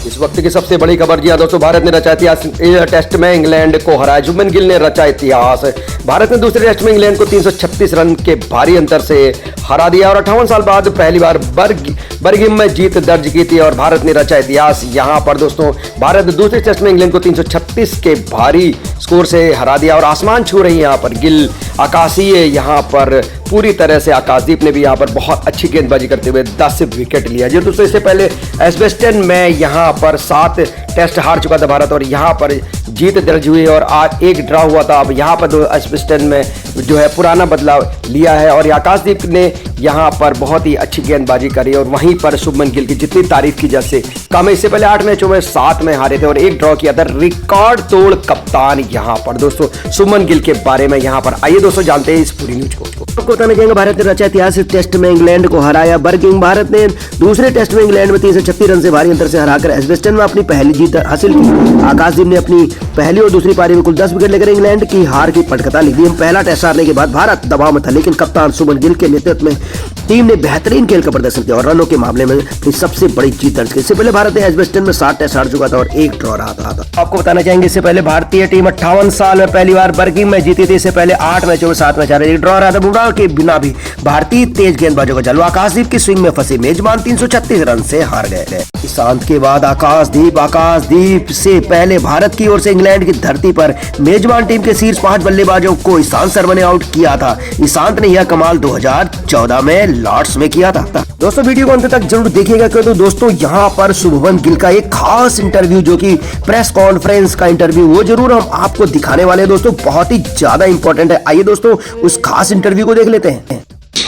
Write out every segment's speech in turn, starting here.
इस वक्त की सबसे बड़ी खबर जी हाँ दोस्तों, भारत ने रचा इतिहास टेस्ट में इंग्लैंड को हराया। शुभमन गिल ने रचा इतिहास। भारत ने दूसरे टेस्ट में इंग्लैंड को 336 रन के भारी अंतर से हरा दिया और 58 साल बाद पहली बार बर्गिम में जीत दर्ज की थी और भारत ने रचा इतिहास। यहाँ पर दोस्तों भारत दूसरे टेस्ट में इंग्लैंड को 336 के भारी स्कोर से हरा दिया और आसमान छू रही यहाँ पर गिल। आकाशीय यहाँ पर पूरी तरह से आकाशदीप ने भी यहाँ पर बहुत अच्छी गेंदबाजी करते हुए 10 विकेट लिया जी। दोस्तों इससे पहले एजबेस्टन में यहाँ पर 7 टेस्ट हार चुका था भारत और यहाँ पर जीत दर्ज हुई और आज एक ड्रा हुआ था। अब यहाँ पर एजबेस्टन में जो है पुराना बदलाव लिया है और आकाशदीप ने यहाँ पर बहुत ही अच्छी गेंदबाजी करी और वहीं पर शुभमन गिल की जितनी तारीफ की जैसे कम है। इससे पहले 8 मैचों में 7 में हारे थे और एक ड्रॉ किया था। रिकॉर्ड तोड़ कप्तान यहाँ पर दोस्तों शुभमन गिल के बारे में यहाँ पर आइए दोस्तों जानते हैं इस पूरी न्यूज को। आपको बताना चाहेंगे भारत ने रचा इतिहास टेस्ट में इंग्लैंड को हराया। बर्गिंग भारत ने दूसरे टेस्ट में इंग्लैंड में 336 रन से भारी अंतर से हराकर एजबेस्टन में अपनी पहली जीत हासिल की। आकाशदीप ने अपनी पहली और दूसरी पारी में कुल 10 विकेट लेकर इंग्लैंड की हार की पटकथा लिख दी। पहला टेस्ट हारने के बाद भारत दबाव में था लेकिन कप्तान शुभमन गिल के नेतृत्व में टीम ने बेहतरीन खेल का प्रदर्शन किया और रनों के मामले में अपनी सबसे बड़ी जीत दर्ज की। इससे पहले भारत ने एजबेस्टन में 7 टेस्ट हार चुका था और एक ड्रॉ रहा था। आपको बताना चाहेंगे इससे पहले भारतीय टीम 58 साल में पहली बार बर्गिंग में जीती थी। इससे पहले 8 मैचों में 7 मैच हारे, एक ड्रॉ रहा था। बुमराह के बिना भी भारतीय तेज गेंदबाजों का जलवा। आकाशदीप की स्विंग में फंसे मेजबान 336 रन से हार गए। ईशांत के बाद आकाशदीप से पहले भारत की ओर से इंग्लैंड की धरती पर मेजबान टीम के शीर्ष 5 बल्लेबाजों को ईशांत शर्मा ने आउट किया था। ईशांत ने यह कमाल 2014 में लॉर्ड्स में किया था। दोस्तों वीडियो को अंत तक जरूर देखिएगा क्योंकि दोस्तों यहाँ पर शुभमन गिल का एक खास इंटरव्यू जो कि प्रेस कॉन्फ्रेंस का इंटरव्यू वो जरूर हम आपको दिखाने वाले हैं दोस्तों, बहुत ही ज्यादा इंपॉर्टेंट है। आइए दोस्तों उस खास इंटरव्यू को देख लेते हैं।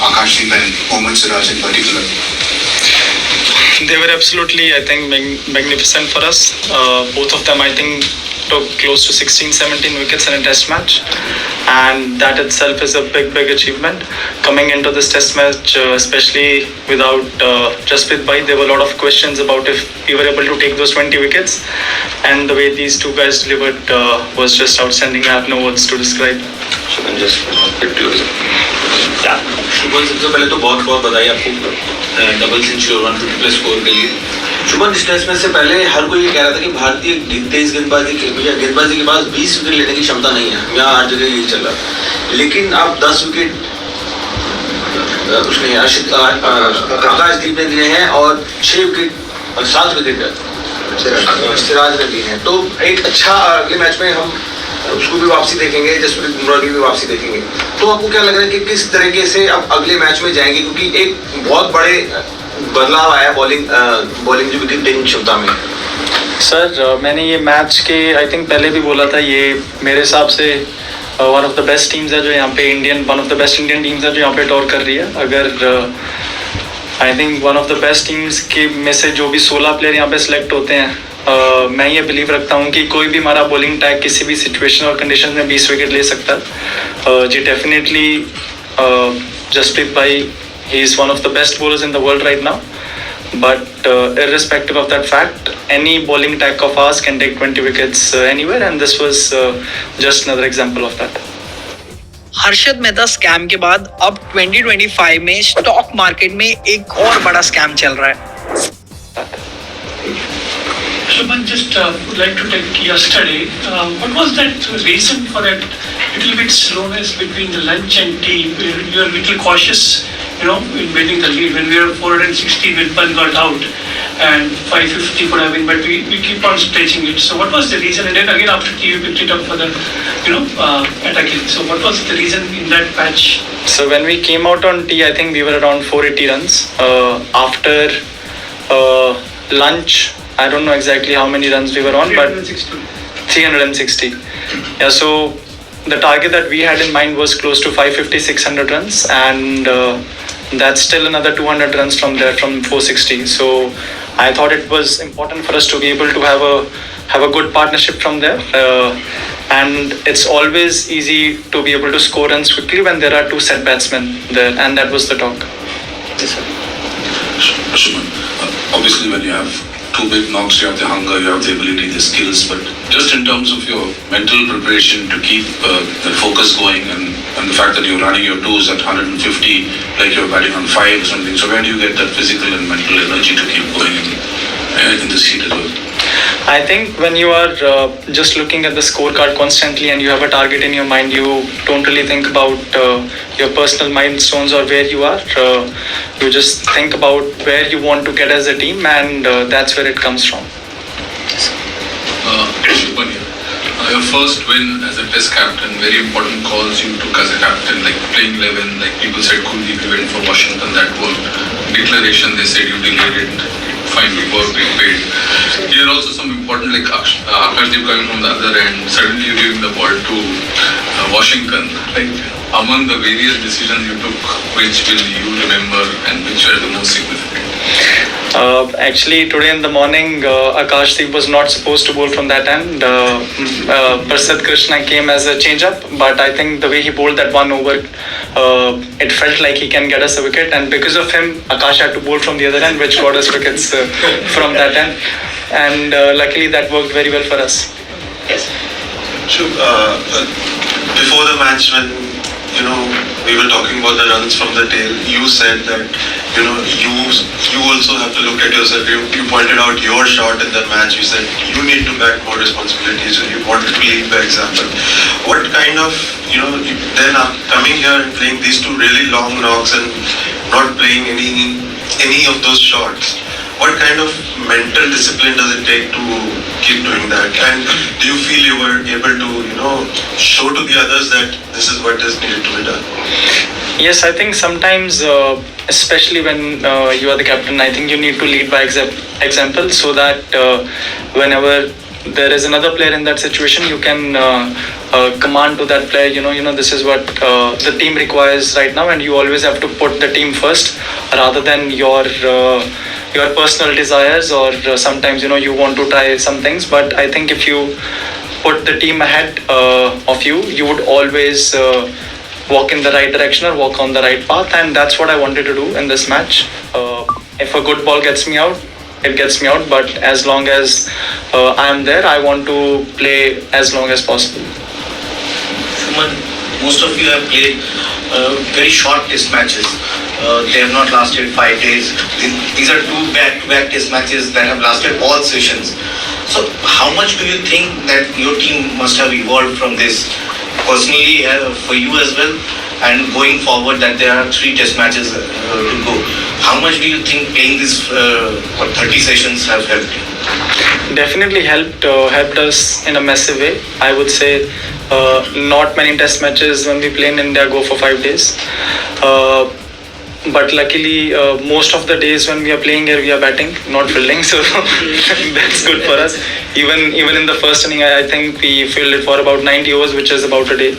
Akashdeep and Mohammad Siraj in particular. They were absolutely, I think, magnificent for us. Both of them, I think, took close to 16-17 wickets in a test match, and that itself is a big achievement. Coming into this test match, especially without Jasprit Bhai, there were a lot of questions about if we were able to take those 20 wickets, and the way these two guys delivered was just outstanding. I have no words to describe. Shubman just 50 शुभन सबसे पहले तो बहुत बहुत बधाई आपको double century और 150 plus score के लिए। शुभन इस टेस्ट मैच से पहले हर कोई ये कह रहा था कि भारतीय तेज गेंदबाजी के पास 20 विकेट लेने की क्षमता नहीं है, यहाँ हर जगह यही चल रहा। लेकिन आप 10 विकेट उसने आकाशदीप ने दिए हैं और 6 विकेट और 7 विकेट सिराज ने दिए हैं। तो एक अच्छा अगले मैच में हम उसको भी वापसी देखेंगे, जसप्रीत बुमराह की भी वापसी देखेंगे। तो आपको क्या लग रहा है कि किस तरीके से अब अगले मैच में जाएंगे, क्योंकि एक बहुत बड़े बदलाव आया बॉलिंग जो विकेट टेकिंग क्षमता में। सर मैंने ये मैच के आई थिंक पहले भी बोला था, ये मेरे हिसाब से one of the best teams है जो यहाँ पे one of the best Indian teams है जो यहाँ पे टॉर कर रही है। अगर I think one of the best teams के में से जो भी 16 प्लेयर यहाँ पे सिलेक्ट होते हैं, मैं ये बिलीव रखता हूँ कि कोई भी हमारा बॉलिंग टैग किसी भी सिचुएशन और कंडीशन में 20 विकेट ले सकता है। जी डेफिनेटली जसप्रीत भाई he is one of the best bowlers in the world right now, but irrespective of that fact, any bowling tag of ours can take 20 wickets anywhere, and this was just another example of that. Harshad Mehta scam के बाद अब 2025 में stock market में एक और बड़ा scam चल रहा है। Shubman, just would like to take yesterday. What was that reason for that little bit slowness between the lunch and tea? You were a little cautious, in winning the lead. When we were 460, Wilpan got out, and 550 could have been, but we keep on stretching it. So what was the reason? And then again after tea, you picked it up for the, attacking. So what was the reason in that patch? So when we came out on tea, I think we were around 480 runs. After lunch, I don't know exactly how many runs we were on, 360. Yeah, so the target that we had in mind was close to 550-600 runs, and that's still another 200 runs from there, from 460. So I thought it was important for us to be able to have a good partnership from there, and it's always easy to be able to score runs quickly when there are 2 set batsmen there, and that was the talk. Yes, sir. Shubman, obviously when you have 2 big knocks, you have the hunger, you have the ability, the skills, but just in terms of your mental preparation to keep that focus going, and the fact that you're running your 2s at 150 like you're batting on 5 or something, so where do you get that physical and mental energy to keep going in this heat as well? I think when you are just looking at the scorecard constantly and you have a target in your mind, you don't really think about your personal milestones or where you are. You just think about where you want to get as a team, and that's where it comes from. Shubman here. Your first win as a test captain, very important calls you took as a captain, like playing 11, like people said Kuldeep, you went for Washington, that worked. Declaration, they said you delayed it, fine, we worked, we paid. Here also some important, like Akashdeep coming from the other end, suddenly you're giving the ball to Washington. Like among the various decisions you took, which will you remember and which were the most significant? Actually, today in the morning, Akashdeep was not supposed to bowl from that end. Prasad Krishna came as a change-up, but I think the way he bowled that one over, it felt like he can get us a wicket, and because of him, Akash had to bowl from the other end, which got us wickets from that end, and luckily that worked very well for us. Yes. Shub, before the match when we were talking about the runs from the tail, you said that you also have to look at yourself. You pointed out your shot in the match. You said you need to back more responsibilities. You wanted to lead by example. What kind of then coming here and playing these two really long knocks and not playing any of those shots? What kind of mental discipline does it take to keep doing that? And do you feel you were able to, show to the others that this is what is needed to be done? Yes, I think sometimes, especially when you are the captain, I think you need to lead by example, so that whenever there is another player in that situation, you can command to that player, this is what the team requires right now, and you always have to put the team first rather than your personal desires, or sometimes you want to try some things. But I think if you put the team ahead of you would always walk in the right direction or walk on the right path, and that's what I wanted to do in this match. If a good ball gets me out, it gets me out, but as long as I am there, I want to play as long as possible. Shuman, most of you have played very short test matches. They have not lasted 5 days. These are 2 back-to-back test matches that have lasted all sessions. So how much do you think that your team must have evolved from this? Personally, for you as well, and going forward that there are 3 test matches to go. How much do you think playing these 30 sessions have helped you? Definitely helped us in a massive way. I would say not many test matches when we play in India go for 5 days. But luckily, most of the days when we are playing here, we are batting, not fielding. So that's good for us. Even in the first inning, I think we fielded for about 90 overs, which is about a day.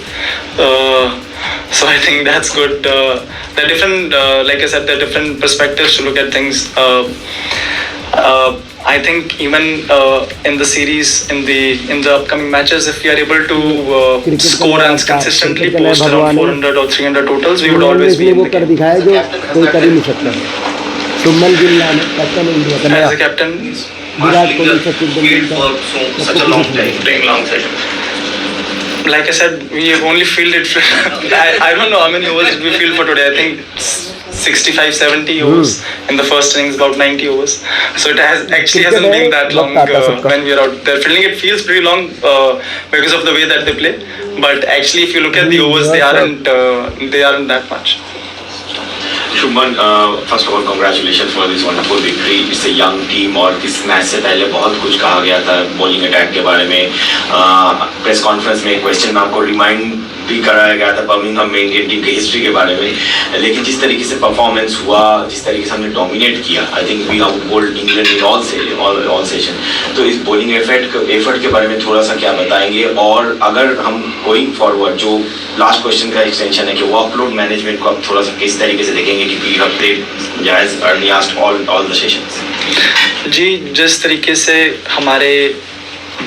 So I think that's good. There are different, like I said, there are different perspectives to look at things. I think even in the series, in the upcoming matches, if we are able to score runs consistently, post around 400 or 300 totals, we would always be in the game. As a captain, for such a long time, playing long sessions. like I said, we have only fielded. I don't know how many overs did we field for today. I think 65, 70 overs in the first innings, about 90 overs. So it hasn't been that long when we are out there fielding. It feels pretty long because of the way that they play. But actually, if you look at the overs, they aren't that much. Shubman first of all congratulation for this wonderful victory. It's a young team और इस match से पहले बहुत कुछ कहा गया था bowling attack के बारे में. प्रेस कॉन्फ्रेंस में एक क्वेश्चन में आपको रिमाइंड भी कराया गया था बर्मिंघम में इंडियन टीम की हिस्ट्री के बारे में. लेकिन जिस तरीके से परफॉर्मेंस हुआ, जिस तरीके से हमने डोमिनेट किया, I think we outbowled England in all session. तो इस बॉलिंग एफर्ट के बारे में थोड़ा सा क्या बताएंगे, और अगर हम गोइंग फॉरवर्ड जो लास्ट क्वेश्चन का एक्सटेंशन है कि वर्कलोड मैनेजमेंट को आप थोड़ा सा किस तरीके से देखेंगे कि we have played as early asked all the sessions. जी, जिस तरीके से हमारे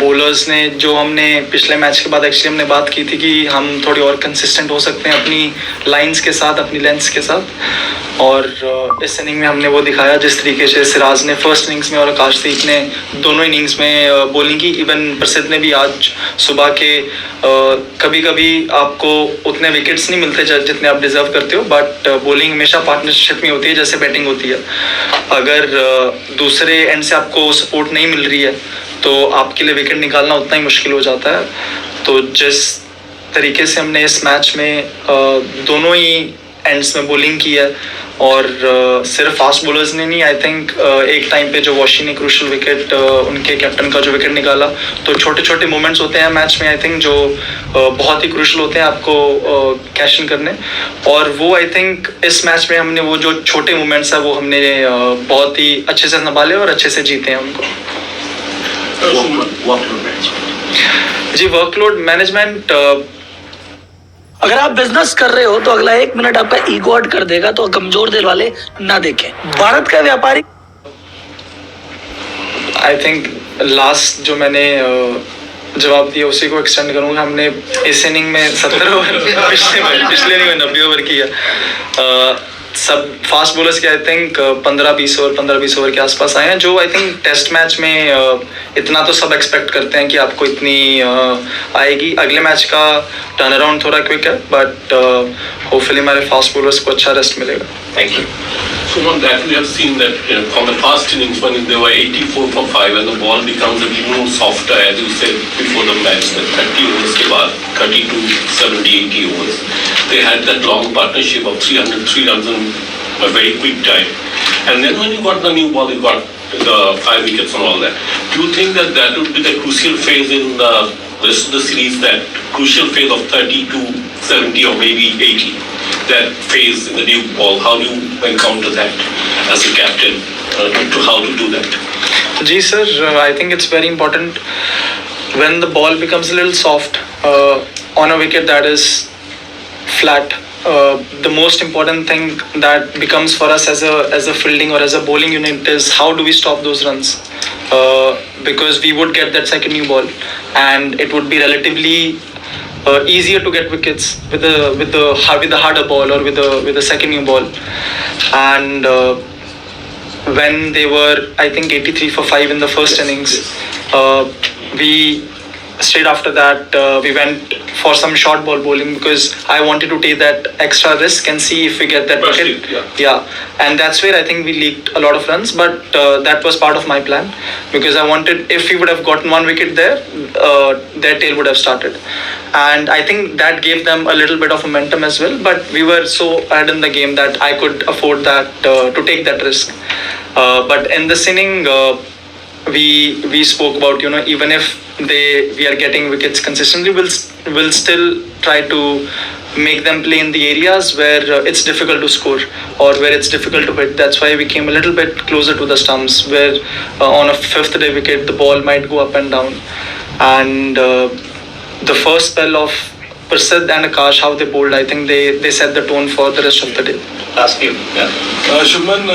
बॉलर्स ने, जो हमने पिछले मैच के बाद एक्चुअली हमने बात की थी कि हम थोड़ी और कंसिस्टेंट हो सकते हैं अपनी लाइंस के साथ, अपनी लेंथ्स के साथ, और इस इनिंग में हमने वो दिखाया. जिस तरीके से सिराज ने फर्स्ट इनिंग्स में और आकाशदीप ने दोनों इनिंग्स में बॉलिंग की. इवन प्रसिद्ध ने भी आज सुबह के कभी कभी आपको उतने विकेट्स नहीं मिलते जितने आप डिजर्व करते हो, बट बॉलिंग हमेशा पार्टनरशिप में होती है जैसे बैटिंग होती है. अगर दूसरे एंड से आपको सपोर्ट नहीं मिल रही है तो आपके लिए विकेट निकालना उतना ही मुश्किल हो जाता है। तो जिस तरीके से हमने इस मैच में दोनों ही एंड्स में बॉलिंग की है, और सिर्फ फास्ट बॉलर्स ने नहीं, आई थिंक एक टाइम पे जो वॉशी ने क्रूशल विकेट, उनके कैप्टन का जो विकेट निकाला, तो छोटे छोटे मोमेंट्स होते हैं मैच में आई थिंक जो बहुत ही क्रूशल होते हैं आपको कैश इन करने, और वो आई थिंक इस मैच में हमने वो जो छोटे मोमेंट्स है वो हमने बहुत ही अच्छे से संभाले और अच्छे से जीते हैं उनको। जी, वर्कलोड मैनेजमेंट, अगर आप बिजनेस कर रहे हो तो अगला 1 मिनट आपका ईगो हर्ट कर देगा, तो कमजोर दिल वाले ना देखें। भारत का व्यापारी, आई थिंक लास्ट जो मैंने जवाब दिया उसी को एक्सटेंड करूंगा। हमने इस इनिंग में 70 ओवर पिछले इनिंग में 90 ओवर किया। सब फास्ट बॉलर्स के आई थिंक 15-20 ओवर के आसपास आए हैं, जो आई थिंक टेस्ट मैच में इतना तो सब एक्सपेक्ट करते हैं कि आपको इतनी आएगी। अगले मैच का टर्न अराउंड थोड़ा क्विक है, बट होपफुली हमारे फास्ट बॉलर्स को अच्छा रेस्ट मिलेगा। Thank you. So on that we have seen that from the past innings when they were 84 for 5 and the ball becomes a little more softer, as you said before the match, that 30 overs के बाद 30 to 70, 80 overs, they had that long partnership of 303 runs in a very quick time. And then when you got the new ball, you got the 5 wickets and all that. Do you think that that would be the crucial phase in the rest of the series, that crucial phase of 30 to 70 or maybe 80? That phase in the new ball, how do you encounter that as a captain, to how to do that? जी sir, I think it's very important when the ball becomes a little soft on a wicket that is flat. The most important thing that becomes for us as a fielding or as a bowling unit is how do we stop those runs, because we would get that second new ball and it would be relatively easier to get wickets with the harder ball or with the second new ball. And when they were I think 83 for 5 in the first innings, we straight after that we went for some short ball bowling because I wanted to take that extra risk and see if we get that wicket. Yeah, and that's where I think we leaked a lot of runs, but that was part of my plan because I wanted, if we would have gotten one wicket there, their tail would have started, and I think that gave them a little bit of momentum as well, but we were so ahead in the game that I could afford that to take that risk. But in this inning we spoke about, you know, even if we are getting wickets consistently, we'll still try to make them play in the areas where it's difficult to score or where it's difficult to hit. That's why we came a little bit closer to the stumps, where on a 5th day wicket the ball might go up and down, and the first spell of Prasid and Akash, how they bowled, I think they set the tone for the rest of the day. Ask you. Yeah. Shubman,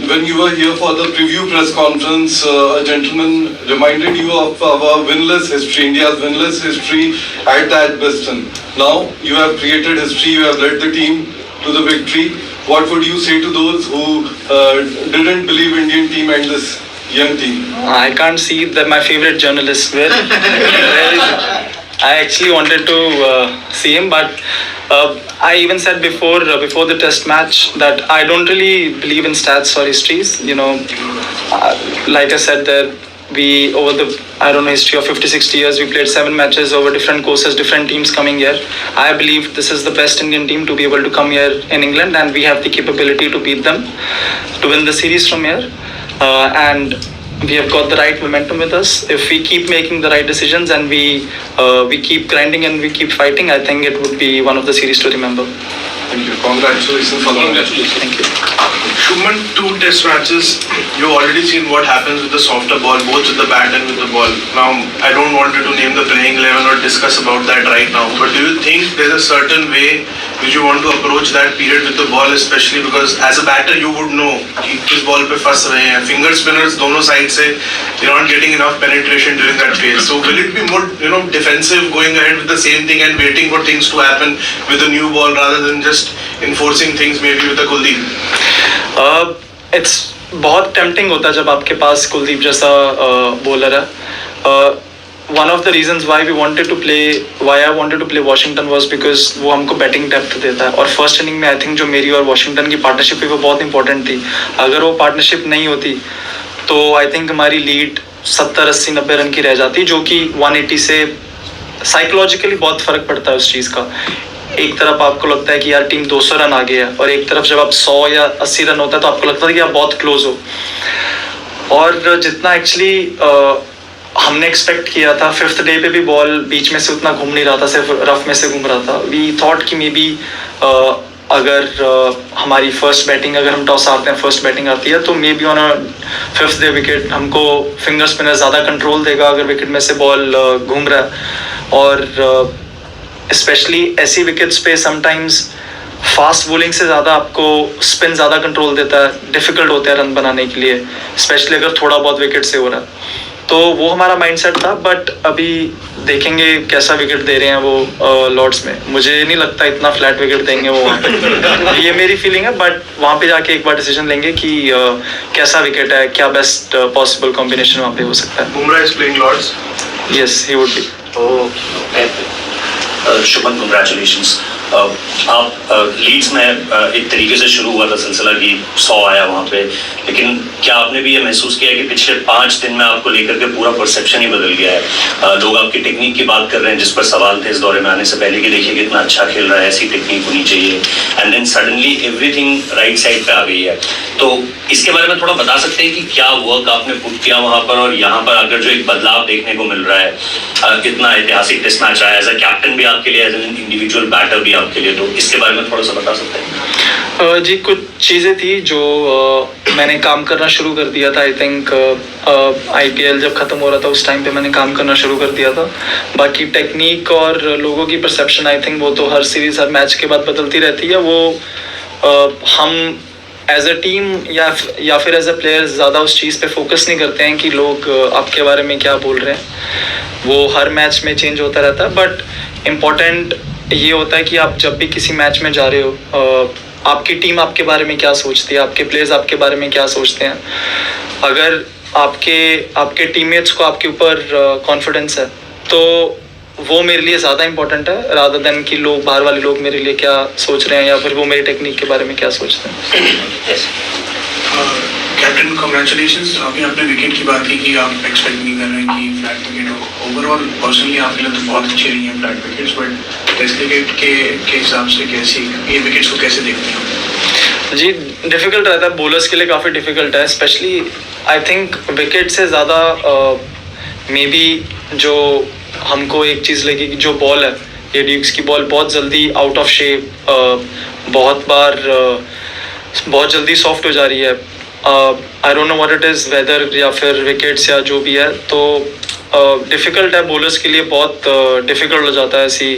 when you were here for the preview press conference, a gentleman reminded you of our winless history, India's winless history at that Biston. Now you have created history, you have led the team to the victory. What would you say to those who didn't believe Indian team and this young team? I can't see that my favorite journalist. Where is it? I actually wanted to see him, but I even said before the test match that I don't really believe in stats or histories. You know, like I said, there we over the history of 50-60 years, we played 7 matches over different courses, different teams coming here. I believe this is the best Indian team to be able to come here in England, and we have the capability to beat them, to win the series from here, and we have got the right momentum with us. If we keep making the right decisions and we keep grinding and we keep fighting, I think it would be one of the series to remember. Thank you. Congratulations for the Congratulations. Thank you. Shubman, 2 test matches, you've already seen what happens with the softer ball, both with the bat and with the ball. Now, I don't want you to name the playing 11 or discuss about that right now, but do you think there's a certain way which you want to approach that period with the ball, especially because as a batter you would know कि किस ball पे फंस रहे हैं, finger spinners दोनों side से they're not getting enough penetration during that phase. So will it be more, you know, defensive going ahead with the same thing and waiting for things to happen with a new ball rather than just enforcing things maybe with a Kuldeep? It's बहुत tempting होता है जब आपके पास कुलदीप जैसा bowler है. One of the reasons why I wanted to play Washington was because वो हमको batting depth देता है, और फर्स्ट इनिंग में आई थिंक जो मेरी और वॉशिंगटन की पार्टनरशिप है वो बहुत इंपॉर्टेंट थी. अगर वो पार्टनरशिप नहीं होती तो आई थिंक हमारी लीड 70, 80, 90 रन की रह जाती, जो कि 180 से साइकोलॉजिकली बहुत फर्क पड़ता है उस चीज़ का। एक तरफ आपको लगता है कि यार टीम 200 रन आ गया है, और एक तरफ जब आप 100 या 80 रन होता है तो आपको लगता है कि आप बहुत क्लोज हो। और जितना एक्चुअली हमने एक्सपेक्ट किया था, 5th डे पे भी बॉल बीच में से उतना घूम नहीं रहा था, सिर्फ रफ में से घूम रहा था। वी थॉट कि मे बी अगर हमारी फर्स्ट बैटिंग, अगर हम टॉस हारते हैं, फर्स्ट बैटिंग आती है, तो may be on 5th day wicket हमको फिंगर स्पिनर ज़्यादा कंट्रोल देगा अगर विकेट में से बॉल घूम रहा है। और स्पेशली ऐसी विकेट्स पे समटाइम्स फास्ट बॉलिंग से ज़्यादा आपको स्पिन ज़्यादा कंट्रोल देता है, डिफ़िकल्ट होता है रन बनाने के लिए, स्पेशली अगर थोड़ा बहुत विकेट से हो रहा है। तो वो हमारा माइंडसेट था, बट अभी देखेंगे कैसा विकेट दे रहे हैं वो लॉर्ड्स में। मुझे नहीं लगता इतना फ्लैट विकेट देंगे वो वहाँ पे। ये मेरी फीलिंग है, बट वहाँ पे जाके एक बार डिसीजन लेंगे कि कैसा विकेट है, क्या बेस्ट पॉसिबल कॉम्बिनेशन वहाँ पे हो सकता है। Bumrah is playing Lords. Yes, he would be. Shubman, congratulations. आप लीड्स में एक तरीके से शुरू हुआ था सिलसिला कि 100 आया वहाँ पे, लेकिन क्या आपने भी ये महसूस किया कि पिछले 5 दिन में आपको लेकर के पूरा परसेप्शन ही बदल गया है? लोग आपकी टेक्निक की बात कर रहे हैं, जिस पर सवाल थे इस दौरे में आने से पहले कि देखिए कितना अच्छा खेल रहा है, ऐसी टेक्निक होनी चाहिए, and then suddenly everything right side पे आ गई है। तो इसके बारे में थोड़ा बता सकते हैं कि क्या वर्क आपने पुट किया वहाँ पर, और यहाँ पर आकर जो एक बदलाव देखने को मिल रहा है, कितना ऐतिहासिक टेस्ट मैच रहा है एज अ कैप्टन भी आपके लिए, एज एन इंडिविजुअल बैटर भी आपके लिए, तो इसके बारे में थोड़ा सा बता सकते हैं? जी, कुछ चीज़ें थी जो मैंने काम करना शुरू कर दिया था। आई थिंक IPL जब ख़त्म हो रहा था उस टाइम पे मैंने काम करना शुरू कर दिया था। बाकी टेक्निक और लोगों की परसेप्शन, आई थिंक वो तो हर सीरीज़, हर मैच के बाद बदलती रहती है। वो हम एज अ टीम या फिर एज अ प्लेयर ज़्यादा उस चीज़ पे फोकस नहीं करते हैं कि लोग आपके बारे में क्या बोल रहे हैं। वो हर मैच में चेंज होता रहता है, बट इम्पॉर्टेंट ये होता है कि आप जब भी किसी मैच में जा रहे हो, आपकी टीम आपके बारे में क्या सोचती है, आपके प्लेयर्स आपके बारे में क्या सोचते हैं। अगर आपके टीममेट्स को आपके ऊपर कॉन्फिडेंस है, तो वो मेरे लिए ज़्यादा इंपॉर्टेंट है रादर देन कि लोग, बाहर वाले लोग मेरे लिए क्या सोच रहे हैं या फिर वो मेरी टेक्निक के बारे में क्या सोचते हैं। Captain, congratulations. अभी आपने विकेट की बात की कि आप एक्सपेक्ट नहीं कर रहे हैं कि फ्लैट विकेट हो। ओवरऑल पर्सनली आपके लिए तो बहुत अच्छी रही हैं flat wickets, but test cricket के हिसाब से कैसी ये विकेट्स को कैसे देखते हैं? जी, डिफ़िकल्ट रहता है, बॉलर्स के लिए काफ़ी डिफ़िकल्ट है। स्पेशली आई थिंक विकेट से ज़्यादा मे बी जो हमको एक चीज़ लगी कि जो बॉल है, ये ड्यूक्स की बॉल बहुत जल्दी आउट ऑफ शेप, बहुत बार बहुत जल्दी सॉफ्ट हो जा रही है। I don't know what it is, weather या फिर विकेट्स या जो भी है, तो डिफ़िकल्ट है बॉलर्स के लिए, बहुत डिफ़िकल्ट हो जाता है ऐसी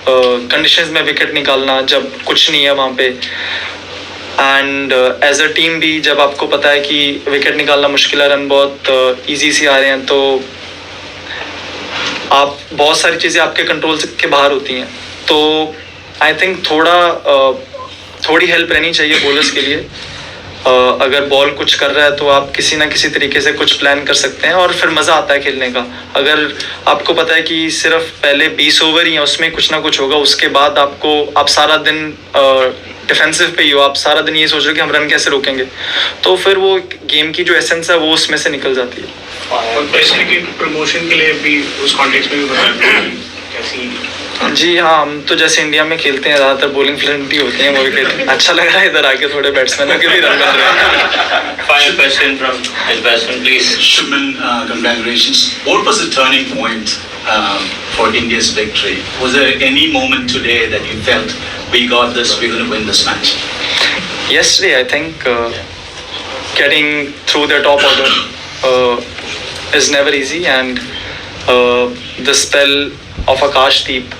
कंडीशंस में विकेट निकालना जब कुछ नहीं है वहाँ पे। एंड एज अ टीम भी जब आपको पता है कि विकेट निकालना मुश्किल है, रन बहुत ईजी से आ रहे हैं, तो आप बहुत सारी चीज़ें आपके कंट्रोल के बाहर होती हैं। तो आई थिंक थोड़ी हेल्प रहनी चाहिए बॉलर्स के लिए। अगर बॉल कुछ कर रहा है तो आप किसी ना किसी तरीके से कुछ प्लान कर सकते हैं, और फिर मज़ा आता है खेलने का। अगर आपको पता है कि सिर्फ पहले 20 ओवर ही हैं, उसमें कुछ ना कुछ होगा, उसके बाद आप सारा दिन डिफेंसिव पे ही हो, आप सारा दिन ये सोच रहे हो कि हम रन कैसे रोकेंगे, तो फिर वो गेम की जो एसेंस है वो उसमें से निकल जाती है। और टेस्ट क्रिकेट प्रमोशन के लिए भी उस कॉन्टेक्स्ट में भी बताया कैसी? जी हाँ, हम तो जैसे इंडिया में खेलते हैं, ज़्यादातर बॉलिंग फ्रेंडली होते हैं वो विकेट। अच्छा लग रहा है इधर आके थोड़े बैट्समैनों के भी रन बन रहे हैं। Final question from his batsman, please. Shubman, congratulations. What was the turning point for India's victory? Was there any moment today that you felt we got this, we're going to win this match? Yesterday, I think getting through the top order is never easy, and the spell of Akashdeep,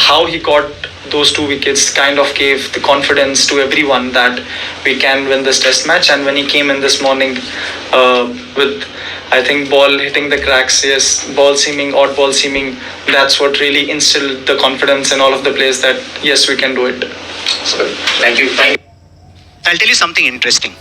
how he got those 2 wickets kind of gave the confidence to everyone that we can win this test match. And when he came in this morning with, I think, ball hitting the cracks, yes, odd ball seaming, that's what really instilled the confidence in all of the players that yes, we can do it. So, thank you. I'll tell you something interesting.